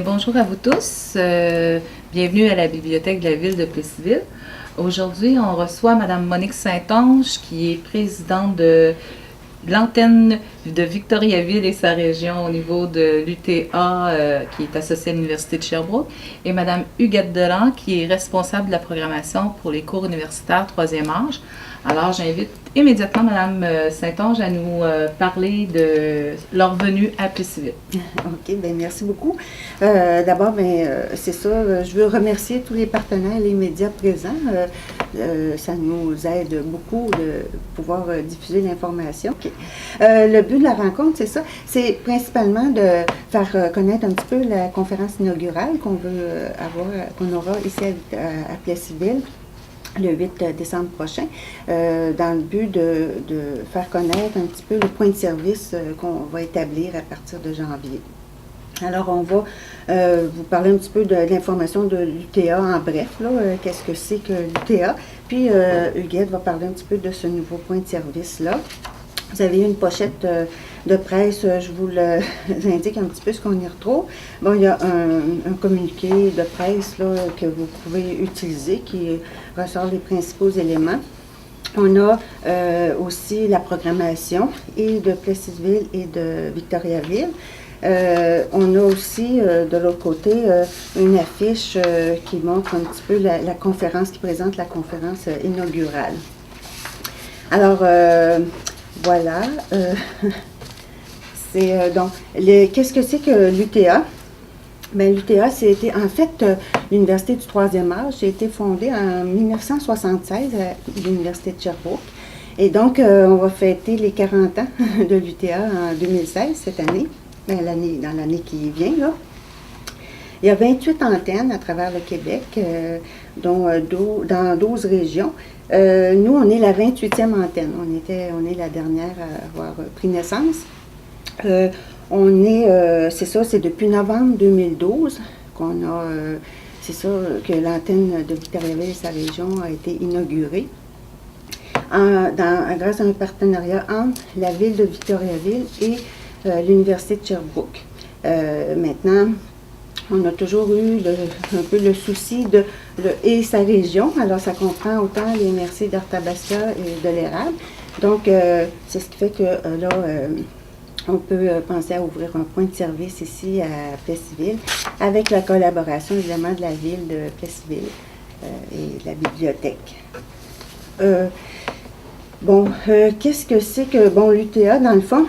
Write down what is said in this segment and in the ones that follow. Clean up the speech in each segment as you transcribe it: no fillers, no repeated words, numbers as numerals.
Bonjour à vous tous. Bienvenue à la bibliothèque de la ville de Plessisville. Aujourd'hui, on reçoit Madame Monique Saint-Onge, qui est présidente de l'antenne de Victoriaville et sa région au niveau de l'UTA, qui est associée à l'Université de Sherbrooke, et Madame Huguette Delan, qui est responsable de la programmation pour les cours universitaires troisième âge. Alors, j'invite immédiatement Madame Saint-Onge à nous parler de leur venue à Plessisville. OK, bien merci beaucoup. D'abord, c'est ça, je veux remercier tous les partenaires, les médias présents. Ça nous aide beaucoup de pouvoir diffuser l'information. Okay. Le but de la rencontre, c'est ça, c'est principalement de faire connaître un petit peu la conférence inaugurale qu'on veut avoir, qu'on aura ici à Plessisville le 8 décembre prochain, dans le but de faire connaître un petit peu le point de service qu'on va établir à partir de janvier. Alors, on va vous parler un petit peu de l'information de l'UTA en bref, qu'est-ce que c'est que l'UTA, puis Huguette va parler un petit peu de ce nouveau point de service-là. Vous avez une pochette de presse, je vous indique un petit peu ce qu'on y retrouve. Bon, il y a un communiqué de presse là, que vous pouvez utiliser qui ressort les principaux éléments. On a aussi la programmation et de Plessisville et de Victoriaville. On a aussi, de l'autre côté, une affiche qui montre un petit peu la conférence, qui présente la conférence inaugurale. Alors, voilà. Donc, qu'est-ce que c'est que l'UTA? Bien, l'UTA, c'était en fait l'Université du troisième âge. J'ai été fondée en 1976 à l'Université de Sherbrooke. Et donc, on va fêter les 40 ans de l'UTA en 2016, cette année, dans l'année qui vient, là. Il y a 28 antennes à travers le Québec, dont dans 12 régions. Nous, on est la 28e antenne. On est la dernière à avoir pris naissance. C'est ça, c'est depuis novembre 2012 qu'on a, c'est ça, que l'antenne de Victoriaville et sa région a été inaugurée. Grâce à un partenariat entre la ville de Victoriaville et l'Université de Sherbrooke. Maintenant, on a toujours eu un peu le souci et sa région. Alors, ça comprend autant les MRC d'Arthabasca et de l'Érable. Donc, c'est ce qui fait que là, on peut penser à ouvrir un point de service ici à Plessisville, avec la collaboration, évidemment, de la ville de Plessisville et de la bibliothèque. Qu'est-ce que c'est que, l'UTA, dans le fond?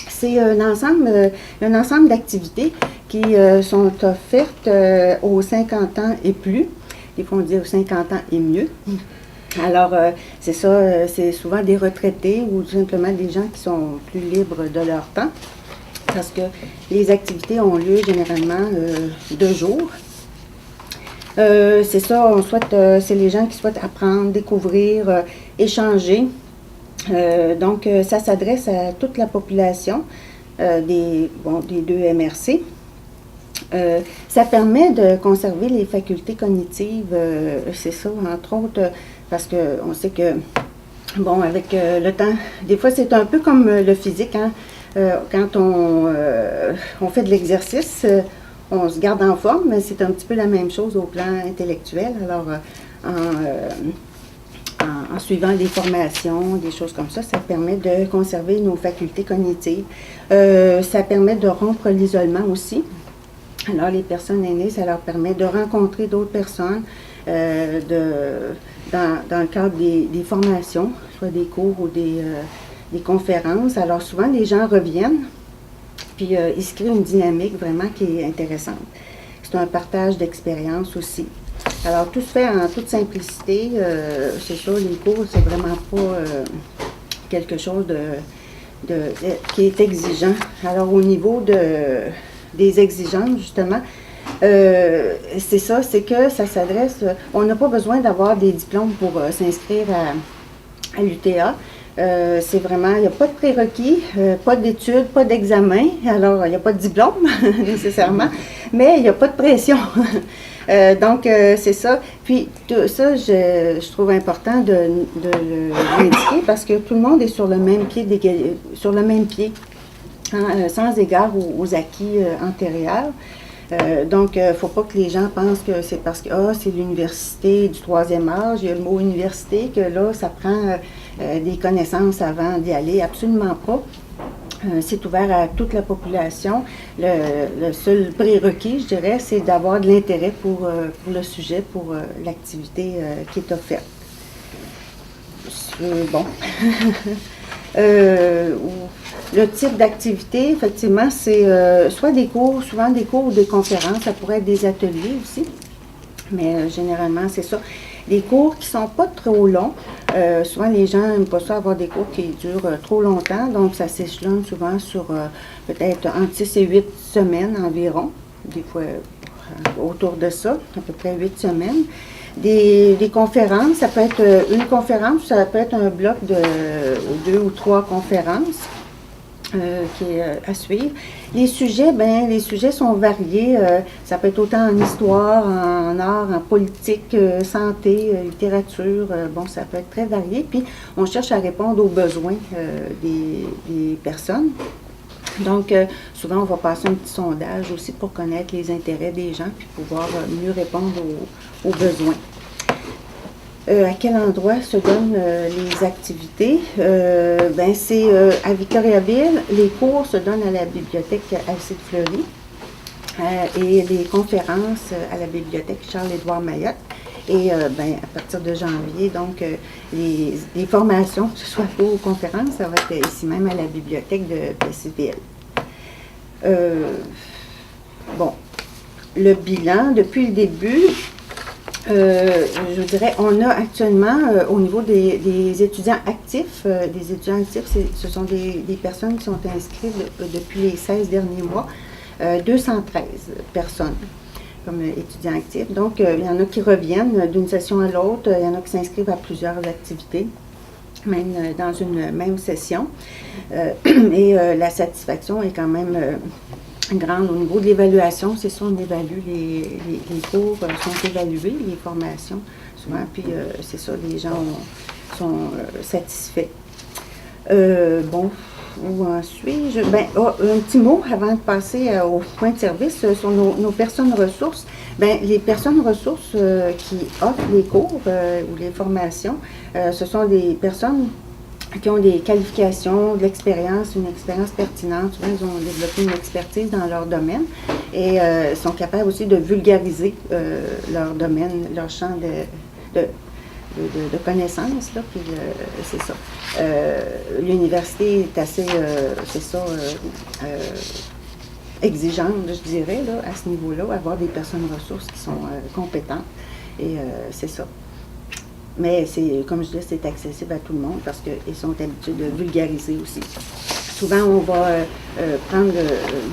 C'est un ensemble d'activités qui sont offertes aux 50 ans et plus. Des fois, on dit aux 50 ans et mieux. Alors, c'est ça, c'est souvent des retraités ou simplement des gens qui sont plus libres de leur temps. Parce que les activités ont lieu généralement 2 jours. C'est ça, c'est les gens qui souhaitent apprendre, découvrir, échanger. Donc, ça s'adresse à toute la population des 2 MRC. Ça permet de conserver les facultés cognitives, c'est ça, entre autres, parce qu'on sait que, avec le temps, des fois c'est un peu comme le physique, hein? Quand on fait de l'exercice, on se garde en forme, mais c'est un petit peu la même chose au plan intellectuel. Alors, en suivant des formations, des choses comme ça permet de conserver nos facultés cognitives. Ça permet de rompre l'isolement aussi. Alors, les personnes aînées, ça leur permet de rencontrer d'autres personnes dans le cadre des formations, soit des cours ou des conférences. Alors, souvent, les gens reviennent, puis il se crée une dynamique vraiment qui est intéressante. C'est un partage d'expérience aussi. Alors, tout se fait en toute simplicité. C'est ça, les cours, c'est vraiment pas quelque chose qui est exigeant. Alors, au niveau des exigences, justement, c'est ça, c'est que ça s'adresse, on n'a pas besoin d'avoir des diplômes pour s'inscrire à l'UTA. C'est vraiment, il n'y a pas de prérequis, pas d'études, pas d'examen. Alors, il n'y a pas de diplôme, nécessairement, mais il n'y a pas de pression. Donc, c'est ça. Puis, tout ça, je trouve important de l'indiquer parce que tout le monde est sur le même pied, sans égard aux acquis antérieurs. Donc, il ne faut pas que les gens pensent que c'est parce que c'est l'université du troisième âge, il y a le mot université, que là, ça prend des connaissances avant d'y aller. Absolument pas. C'est ouvert à toute la population. Le seul prérequis, je dirais, c'est d'avoir de l'intérêt pour le sujet, pour l'activité qui est offerte. Bon. Le type d'activité, effectivement, c'est soit des cours, souvent des cours ou des conférences. Ça pourrait être des ateliers aussi. Mais généralement, c'est ça. Des cours qui ne sont pas trop longs. Souvent, les gens n'aiment pas ça avoir des cours qui durent trop longtemps. Donc, ça s'échelonne souvent sur peut-être entre 6 et 8 semaines environ. Des fois, autour de ça, à peu près 8 semaines. Des conférences, ça peut être une conférence, ça peut être un bloc de 2 ou 3 conférences. Qui est à suivre. Les sujets sont variés. Ça peut être autant en histoire, en art, en politique, santé, littérature. Bon, ça peut être très varié. Puis, on cherche à répondre aux besoins des personnes. Donc, souvent, on va passer un petit sondage aussi pour connaître les intérêts des gens puis pouvoir mieux répondre aux besoins. À quel endroit se donnent les activités? C'est à Victoriaville. Les cours se donnent à la bibliothèque Alcide-Fleury et les conférences à la bibliothèque Charles-Édouard Mayotte. Et à partir de janvier, donc, les formations, que ce soit cours ou conférences, ça va être ici même à la bibliothèque de Plessisville. Le bilan, depuis le début, je dirais, on a actuellement, au niveau des étudiants actifs, ce sont des personnes qui sont inscrites depuis les 16 derniers mois, 213 personnes comme étudiants actifs. Donc, il y en a qui reviennent d'une session à l'autre, il y en a qui s'inscrivent à plusieurs activités, même dans une même session. Et la satisfaction est quand même grande au niveau de l'évaluation. C'est ça, on évalue les cours, sont évalués, les formations, souvent, puis c'est ça, les gens sont satisfaits. Où en suis-je? Un petit mot avant de passer au point de service sur nos personnes ressources. Les personnes ressources qui offrent les cours ou les formations, ce sont des personnes qui ont des qualifications, de l'expérience, une expérience pertinente. Souvent, ils ont développé une expertise dans leur domaine et sont capables aussi de vulgariser leur domaine, leur champ de connaissances. Là, puis c'est ça. L'université est assez, exigeante, je dirais, là, à ce niveau-là, avoir des personnes ressources qui sont compétentes. Et c'est ça. Mais c'est, comme je dis, c'est accessible à tout le monde parce qu'ils sont habitués de vulgariser aussi. Souvent, on va prendre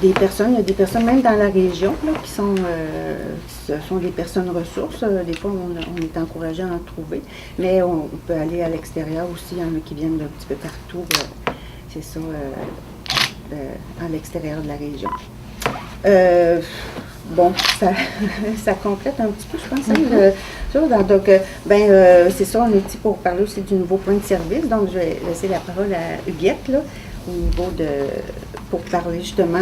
des personnes, il y a des personnes même dans la région là, ce sont des personnes ressources. Des fois, on est encouragé à en trouver, mais on peut aller à l'extérieur aussi. Il y en a qui viennent d'un petit peu partout, c'est ça, à l'extérieur de la région. Ça complète un petit peu, je pense. Donc, c'est ça, on est ici pour parler aussi du nouveau point de service. Donc, je vais laisser la parole à Huguette, là, au niveau pour parler justement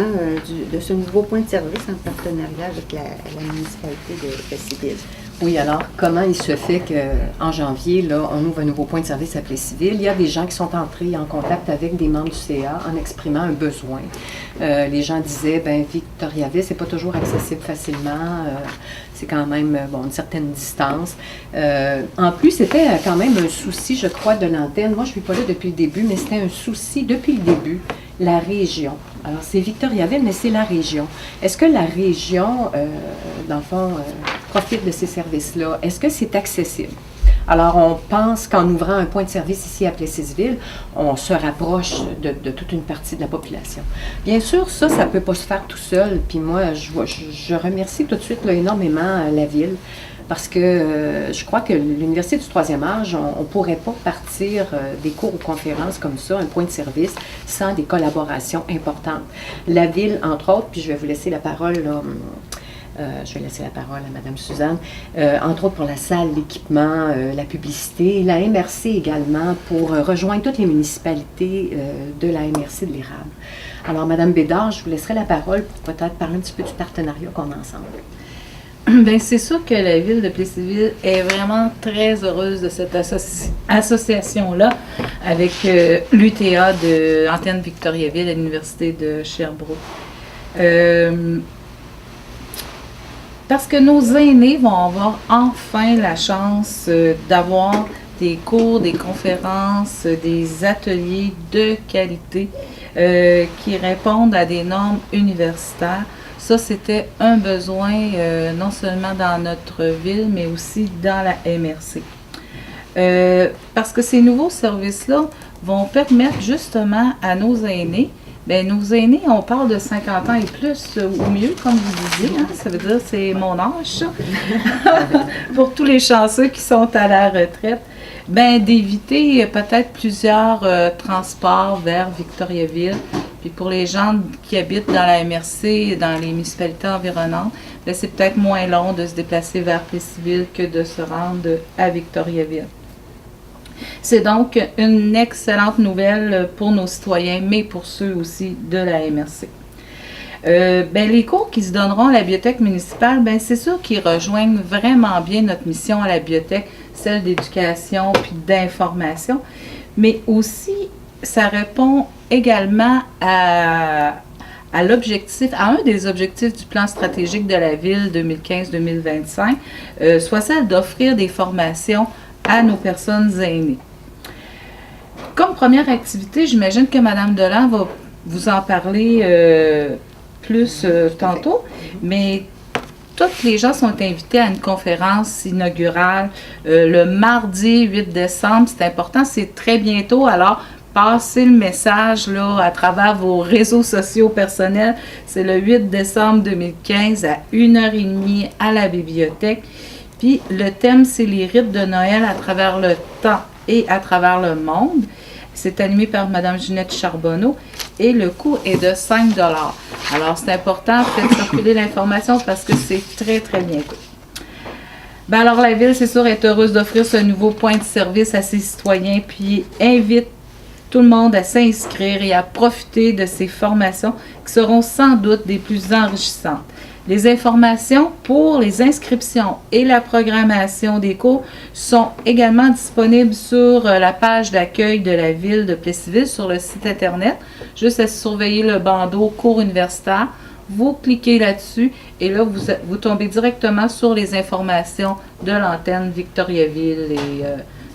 de ce nouveau point de service en partenariat avec la municipalité de Plessisville. Oui, alors, comment il se fait qu'en janvier, là, on ouvre un nouveau point de service à Plessisville? Il y a des gens qui sont entrés en contact avec des membres du CA en exprimant un besoin. Les gens disaient, Victoriaville, c'est pas toujours accessible facilement, c'est quand même, une certaine distance. En plus, c'était quand même un souci, je crois, de l'antenne. Moi, je suis pas là depuis le début, mais c'était un souci depuis le début, la région. Alors, c'est Victoriaville, mais c'est la région. Est-ce que la région, dans le fond, profite de ces services-là? Est-ce que c'est accessible? Alors, on pense qu'en ouvrant un point de service ici à Plessisville, on se rapproche de toute une partie de la population. Bien sûr, ça ne peut pas se faire tout seul. Puis moi, je remercie tout de suite là, énormément la Ville. Parce que je crois que l'Université du troisième âge, on ne pourrait pas partir des cours ou conférences comme ça, un point de service, sans des collaborations importantes. La Ville, entre autres, puis je vais vous laisser la parole là, Je vais laisser la parole à Mme Suzanne. Entre autres pour la salle, l'équipement, la publicité, la MRC également, pour rejoindre toutes les municipalités de la MRC de l'Érable. Alors, Mme Bédard, je vous laisserai la parole pour peut-être parler un petit peu du partenariat qu'on a ensemble. Bien, c'est sûr que la ville de Plessisville est vraiment très heureuse de cette association-là avec l'UTA de Antenne Victoriaville à l'Université de Sherbrooke. Parce que nos aînés vont avoir enfin la chance d'avoir des cours, des conférences, des ateliers de qualité qui répondent à des normes universitaires. Ça, c'était un besoin non seulement dans notre ville, mais aussi dans la MRC. Parce que ces nouveaux services-là vont permettre justement à nos aînés, bien, nos aînés, on parle de 50 ans et plus, ou mieux, comme vous disiez, hein, ça veut dire que c'est mon âge, ça. Pour tous les chanceux qui sont à la retraite, bien, d'éviter peut-être plusieurs transports vers Victoriaville. Puis pour les gens qui habitent dans la MRC, dans les municipalités environnantes, bien, c'est peut-être moins long de se déplacer vers Plessisville que de se rendre à Victoriaville. C'est donc une excellente nouvelle pour nos citoyens, mais pour ceux aussi de la MRC. Ben, les cours qui se donneront à la bibliothèque municipale, ben, c'est sûr qu'ils rejoignent vraiment bien notre mission à la bibliothèque, celle d'éducation puis d'information, mais aussi ça répond également à l'objectif, à un des objectifs du plan stratégique de la ville 2015-2025, soit celle d'offrir des formations à nos personnes aînées. Comme première activité, j'imagine que Mme Delan va vous en parler plus tantôt, mais toutes les gens sont invités à une conférence inaugurale le mardi 8 décembre. C'est important, c'est très bientôt, alors passez le message là, à travers vos réseaux sociaux personnels. C'est le 8 décembre 2015 à 1h30 à la bibliothèque. Puis le thème, c'est les rites de Noël à travers le temps et à travers le monde. C'est animé par Mme Ginette Charbonneau et le coût est de 5 $. Alors, c'est important, faites circuler l'information parce que c'est très, très bientôt. Ben alors, la Ville, c'est sûr, est heureuse d'offrir ce nouveau point de service à ses citoyens, puis invite tout le monde à s'inscrire et à profiter de ces formations qui seront sans doute des plus enrichissantes. Les informations pour les inscriptions et la programmation des cours sont également disponibles sur la page d'accueil de la ville de Plessisville sur le site Internet. Juste à surveiller le bandeau cours universitaire. Vous cliquez là-dessus et là, vous tombez directement sur les informations de l'antenne Victoriaville et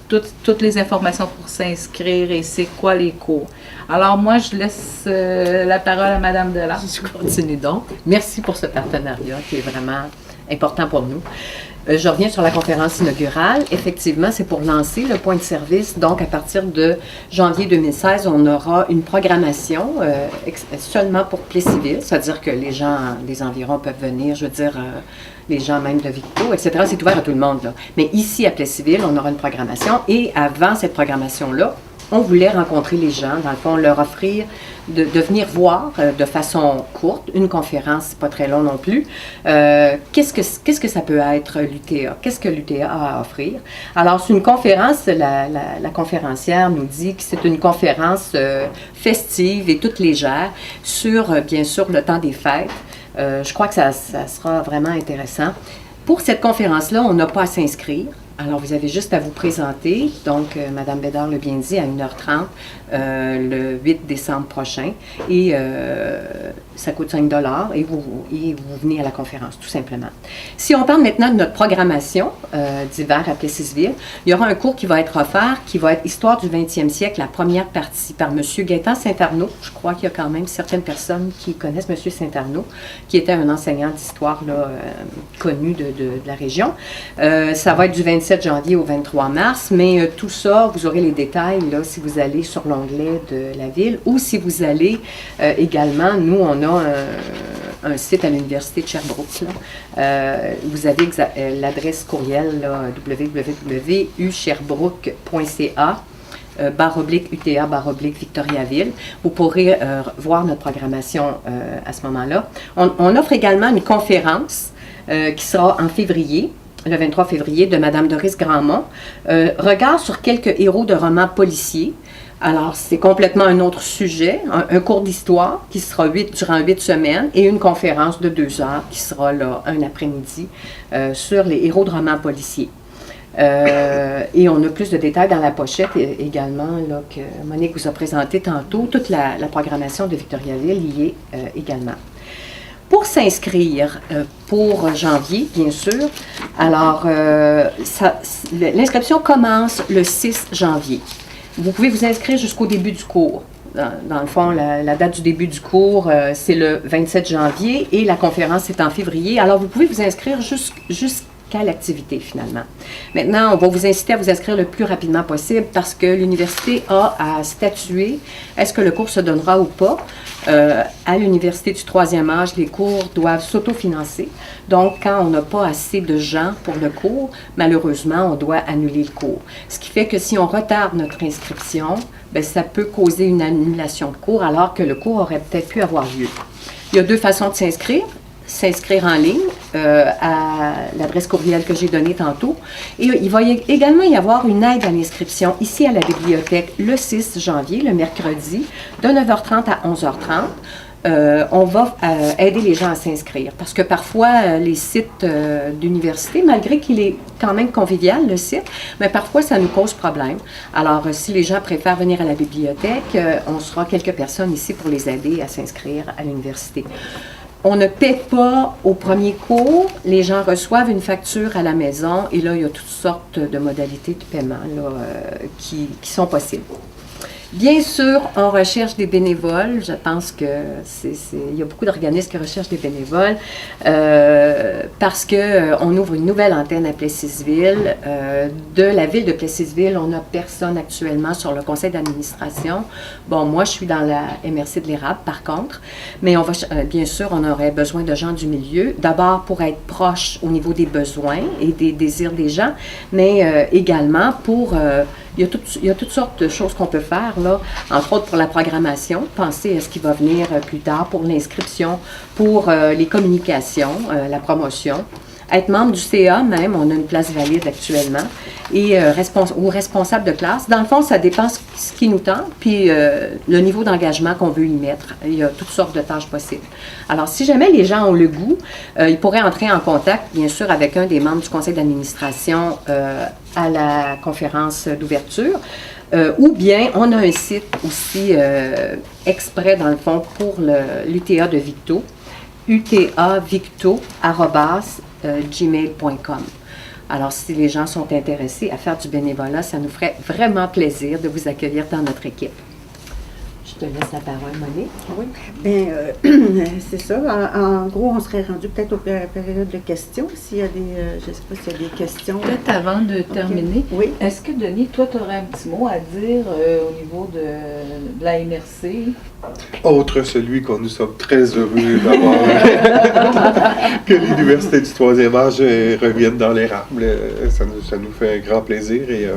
toutes les informations pour s'inscrire et c'est quoi les cours. Alors moi, je laisse la parole à Mme Delan. Je continue donc. Merci pour ce partenariat qui est vraiment important pour nous. Je reviens sur la conférence inaugurale. Effectivement, c'est pour lancer le point de service. Donc, à partir de janvier 2016, on aura une programmation seulement pour Plessisville. C'est-à-dire que les gens des environs peuvent venir, je veux dire, les gens même de Victo, etc. C'est ouvert à tout le monde, là. Mais ici, à Plessisville, on aura une programmation. Et avant cette programmation-là, on voulait rencontrer les gens, dans le fond, leur offrir de venir voir de façon courte, une conférence, c'est pas très long non plus, qu'est-ce que ça peut être l'UTA? Qu'est-ce que l'UTA a à offrir? Alors, c'est une conférence, la conférencière nous dit que c'est une conférence festive et toute légère sur, bien sûr, le temps des fêtes. Je crois que ça sera vraiment intéressant. Pour cette conférence-là, on n'a pas à s'inscrire. Alors, vous avez juste à vous présenter. Donc, Mme Bédard l'a bien dit, à 1h30, le 8 décembre prochain. Et ça coûte 5 $ et vous venez à la conférence, tout simplement. Si on parle maintenant de notre programmation d'hiver à Plessisville, il y aura un cours qui va être offert, qui va être Histoire du 20e siècle, la première partie, par M. Gaétan Saint-Arnaud. Je crois qu'il y a quand même certaines personnes qui connaissent M. Saint-Arnaud, qui était un enseignant d'histoire connu de la région. Ça va être du 27 janvier au 23 mars, mais tout ça, vous aurez les détails là, si vous allez sur l'onglet de la ville ou si vous allez également, nous on a un site à l'Université de Sherbrooke. Vous avez l'adresse courriel www.usherbrooke.ca /UTA /Victoriaville. Vous pourrez voir notre programmation à ce moment-là. On offre également une conférence qui sera en février, le 23 février, de Mme Doris Grandmont. Regard sur quelques héros de romans policiers. Alors, c'est complètement un autre sujet, un cours d'histoire qui sera durant 8 semaines et une conférence de 2 heures qui sera là un après-midi sur les héros de romans policiers. Et on a plus de détails dans la pochette également là, que Monique vous a présenté tantôt. Toute la programmation de Victoriaville y est également. Pour s'inscrire pour janvier, bien sûr, alors l'inscription commence le 6 janvier. Vous pouvez vous inscrire jusqu'au début du cours. Dans le fond, la date du début du cours, c'est le 27 janvier et la conférence est en février. Alors, vous pouvez vous inscrire jusqu'à l'activité, finalement. Maintenant, on va vous inciter à vous inscrire le plus rapidement possible parce que l'université a à statuer est-ce que le cours se donnera ou pas. À l'université du 3e âge, les cours doivent s'autofinancer. Donc, quand on n'a pas assez de gens pour le cours, malheureusement, on doit annuler le cours. Ce qui fait que si on retarde notre inscription, bien, ça peut causer une annulation de cours alors que le cours aurait peut-être pu avoir lieu. Il y a 2 façons de s'inscrire. S'inscrire en ligne à l'adresse courriel que j'ai donnée tantôt. Et il va également y avoir une aide à l'inscription ici à la bibliothèque le 6 janvier, le mercredi, de 9h30 à 11h30. On va aider les gens à s'inscrire parce que parfois, les sites d'université, malgré qu'il est quand même convivial, le site, mais parfois, ça nous cause problème. Alors, si les gens préfèrent venir à la bibliothèque, on sera quelques personnes ici pour les aider à s'inscrire à l'université. On ne paie pas au premier cours, les gens reçoivent une facture à la maison et là, il y a toutes sortes de modalités de paiement là, qui sont possibles. Bien sûr, on recherche des bénévoles. Je pense que il y a beaucoup d'organismes qui recherchent des bénévoles parce qu'on ouvre une nouvelle antenne à Plessisville. De la ville de Plessisville, on n'a personne actuellement sur le conseil d'administration. Bon, moi, je suis dans la MRC de l'Érable, par contre, mais on va, bien sûr, on aurait besoin de gens du milieu. D'abord, pour être proche au niveau des besoins et des désirs des gens, mais également pour... il y a toutes sortes de choses qu'on peut faire, là, entre autres pour la programmation. Pensez à ce qui va venir plus tard pour l'inscription, pour les communications, la promotion. Être membre du CA même, on a une place valide actuellement, et ou responsable de classe. Dans le fond, ça dépend ce qui nous tente, puis le niveau d'engagement qu'on veut y mettre. Il y a toutes sortes de tâches possibles. Alors, si jamais les gens ont le goût, ils pourraient entrer en contact, bien sûr, avec un des membres du conseil d'administration à la conférence d'ouverture. Ou bien, on a un site aussi exprès, dans le fond, pour l'UTA de Victo, utavicto@gmail.com. Alors, si les gens sont intéressés à faire du bénévolat, ça nous ferait vraiment plaisir de vous accueillir dans notre équipe. Je te laisse la parole, Monique. Oui. Bien, c'est ça. En gros, on serait rendu peut-être aux périodes de questions. S'il y a des, je ne sais pas s'il y a des questions. Peut-être avant de terminer, oui. Est-ce que, Denis, toi, tu aurais un petit mot à dire au niveau de la MRC? Autre celui qu'on nous sommes très heureux d'avoir que l'Université du 3e âge revienne dans l'érable. Ça nous fait un grand plaisir et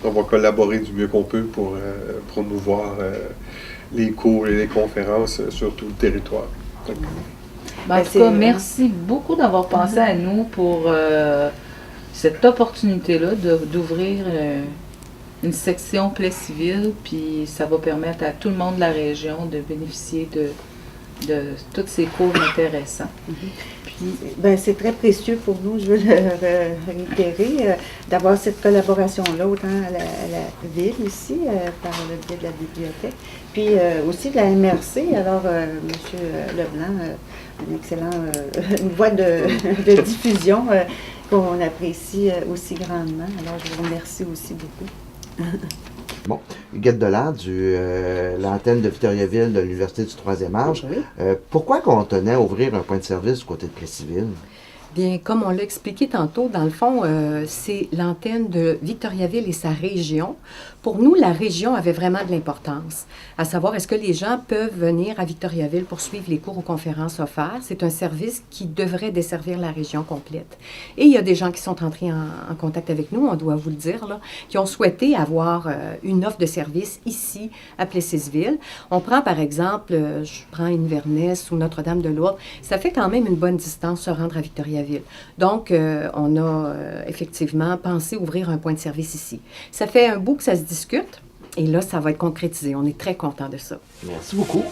on va collaborer du mieux qu'on peut pour promouvoir les cours et les conférences sur tout le territoire. En tout cas, merci beaucoup d'avoir pensé à nous pour cette opportunité-là d'ouvrir une section Plessisville, puis ça va permettre à tout le monde de la région de bénéficier de tous ces cours intéressants. Ben, c'est très précieux pour nous, je veux le réitérer, d'avoir cette collaboration-là, autant à la ville ici, par le biais de la bibliothèque, puis aussi de la MRC. Alors, M. Leblanc, une excellente voie de diffusion qu'on apprécie aussi grandement. Alors, je vous remercie aussi beaucoup. Bon, Huguette Delard, l'antenne de Victoriaville de l'Université du 3e âge. Oui. Pourquoi qu'on tenait à ouvrir un point de service du côté de Plessisville? Bien, comme on l'a expliqué tantôt, dans le fond, c'est l'antenne de Victoriaville et sa région. Pour nous, la région avait vraiment de l'importance, à savoir est-ce que les gens peuvent venir à Victoriaville pour suivre les cours ou conférences offertes. C'est un service qui devrait desservir la région complète. Et il y a des gens qui sont entrés en contact avec nous, on doit vous le dire, là, qui ont souhaité avoir une offre de service ici à Plessisville. On prend par exemple, je prends Inverness ou Notre-Dame-de-Lourdes, ça fait quand même une bonne distance se rendre à Victoriaville. Victoriaville. Donc, on a effectivement pensé ouvrir un point de service ici. Ça fait un bout que ça se discute, et là, ça va être concrétisé. On est très contents de ça. Merci beaucoup.